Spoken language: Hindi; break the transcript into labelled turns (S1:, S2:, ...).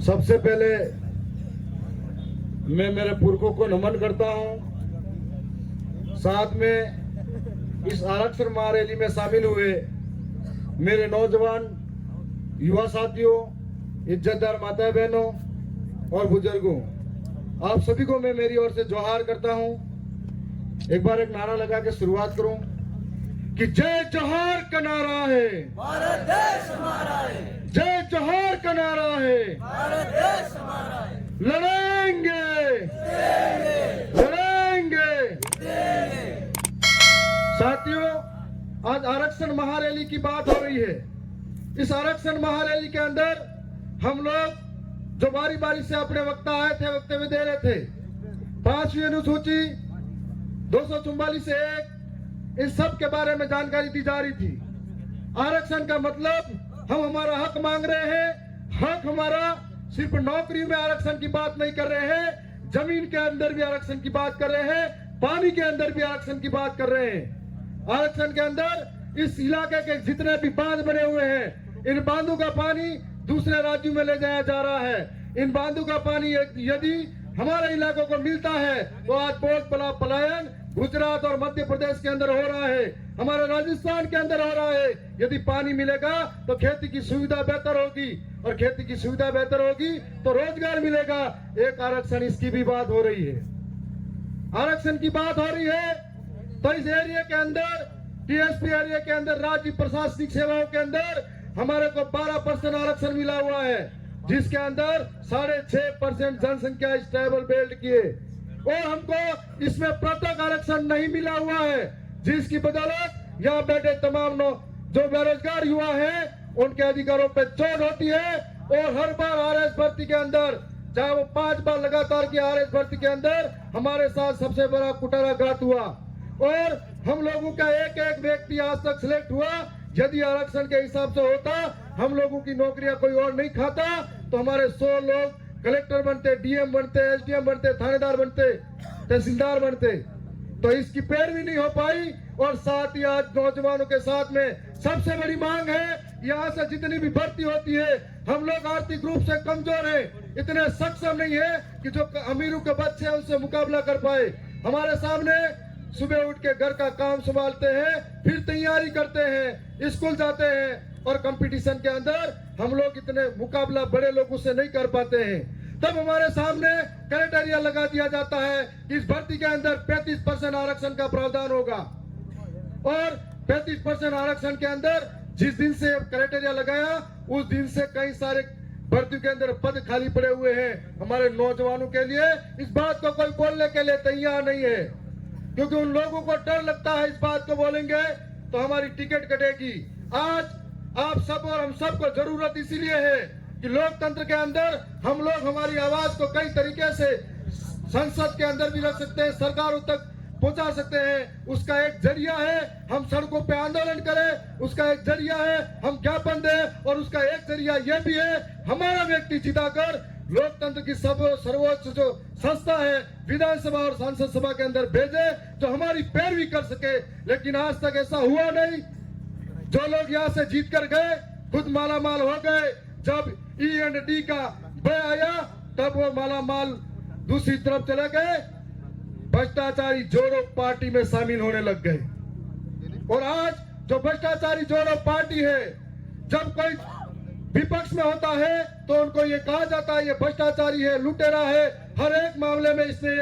S1: सबसे पहले मैं मेरे पुरखों को नमन करता हूं। साथ में इस आरक्षण महारैली में शामिल हुए मेरे नौजवान युवा साथियों, इज्जतदार माता बहनों और बुजुर्गों, आप सभी को मैं मेरी ओर से जोहार करता हूं। एक बार एक नारा लगा के शुरुआत करूं कि जय जोहार का नारा है,
S2: भारत देश हमारा है,
S1: जय जोहार का नारा है,
S2: भारत देश हमारा है,
S1: लड़ेंगे लड़ेंगे। साथियों, आज आरक्षण महारैली की बात हो रही है। इस आरक्षण महारैली के अंदर हम लोग जो बारी बारी से अपने वक्ता आए थे, वक्तव्य दे रहे थे। 5वीं अनुसूची 244 से 1 इस सब के बारे में जानकारी दी जा रही थी। आरक्षण का मतलब हम हमारा हक मांग रहे हैं। हक हमारा सिर्फ नौकरी में आरक्षण की बात नहीं कर रहे हैं, जमीन के अंदर भी आरक्षण की बात कर रहे हैं, पानी के अंदर भी आरक्षण की बात कर रहे हैं। आरक्षण के अंदर इस इलाके के जितने भी बांध बने हुए हैं, इन बांधों का पानी दूसरे राज्यों में ले जाया जा रहा है। इन बांधों का पानी यदि हमारे इलाकों को मिलता है तो आज बहुत बड़ा पलायन गुजरात और मध्य प्रदेश के अंदर हो रहा है, हमारे राजस्थान के अंदर हो रहा है। यदि पानी मिलेगा तो खेती की सुविधा बेहतर होगी, और खेती की सुविधा बेहतर होगी तो रोजगार मिलेगा। एक आरक्षण इसकी भी बात हो रही है। आरक्षण की बात हो रही है तो इस एरिया के अंदर, टीएसपी एरिया के अंदर, राज्य प्रशासनिक सेवाओं के अंदर हमारे को 12% आरक्षण मिला हुआ है, जिसके अंदर 6.5% जनसंख्या स्टेबल बेल्ट की है। और हमको इसमें पृथक आरक्षण नहीं मिला हुआ है, जिसकी बदौलत यहाँ बैठे तमाम जो बेरोजगार युवा हैं उनके अधिकारों पर चोट होती है। और हर बार आरएस भर्ती के अंदर, चाहे वो 5 बार लगातार की आरएस भर्ती के अंदर हमारे साथ सबसे बड़ा कुटाराघात हुआ, और हम लोगों का एक एक व्यक्ति आज तक सिलेक्ट हुआ। यदि आरक्षण के हिसाब से होता, हम लोगों की नौकरियां कोई और नहीं खाता, तो हमारे 100 लोग कलेक्टर बनते, डीएम बनते, एसडीएम बनते, थानेदार बनते, तहसीलदार बनते। तो इसकी पैरवी नहीं हो पाई। और साथ ही आज नौजवानों के साथ में सबसे बड़ी मांग है, यहाँ से जितनी भी भर्ती होती है, हम लोग आर्थिक रूप से कमजोर हैं, इतने सक्षम नहीं है कि जो अमीरों के बच्चे हैं उनसे मुकाबला कर पाए। हमारे सामने सुबह उठ के घर का काम संभालते हैं, फिर तैयारी करते हैं, स्कूल जाते हैं, और कंपटीशन के अंदर हम लोग इतने मुकाबला बड़े लोगों से नहीं कर पाते हैं। तब हमारे सामने क्राइटेरिया लगा दिया जाता है कि इस भर्ती के अंदर 35% आरक्षण का प्रावधान होगा, और 35% आरक्षण के अंदर जिस दिन से क्राइटेरिया लगाया उस दिन से कई सारे भर्ती के अंदर पद खाली पड़े हुए हैं हमारे नौजवानों के लिए। इस बात को कोई बोलने के लिए तैयार नहीं है, क्योंकि उन लोगों को डर लगता है इस बात को बोलेंगे तो हमारी टिकट कटेगी। आज आप सब और हम सब को जरूरत इसीलिए है कि लोकतंत्र के अंदर हम लोग हमारी आवाज को कई तरीके से संसद के अंदर भी रख सकते हैं, सरकारों तक पहुंचा सकते हैं। उसका एक जरिया है हम सड़कों पे आंदोलन करें, उसका एक जरिया है हम ज्ञापन दें, और उसका एक जरिया यह भी है हमारा व्यक्ति जिताकर लोकतंत्र की सर्वोच्च जो संस्था है विधानसभा और संसद सभा के अंदर भेजे, जो हमारी पैरवी कर सके। लेकिन आज तक ऐसा हुआ नहीं। जो लोग यहाँ से जीत कर गए खुद मालामाल हो गए। जब E&D का बय आया तब वो मालामाल दूसरी तरफ चले गए, भ्रष्टाचारी जोड़ो पार्टी में शामिल होने लग गए। और आज जो भ्रष्टाचारी जोड़ो पार्टी है, जब कोई विपक्ष में होता है तो उनको ये कहा जाता है ये भ्रष्टाचारी है, लुटेरा है। हर एक मामले में इसने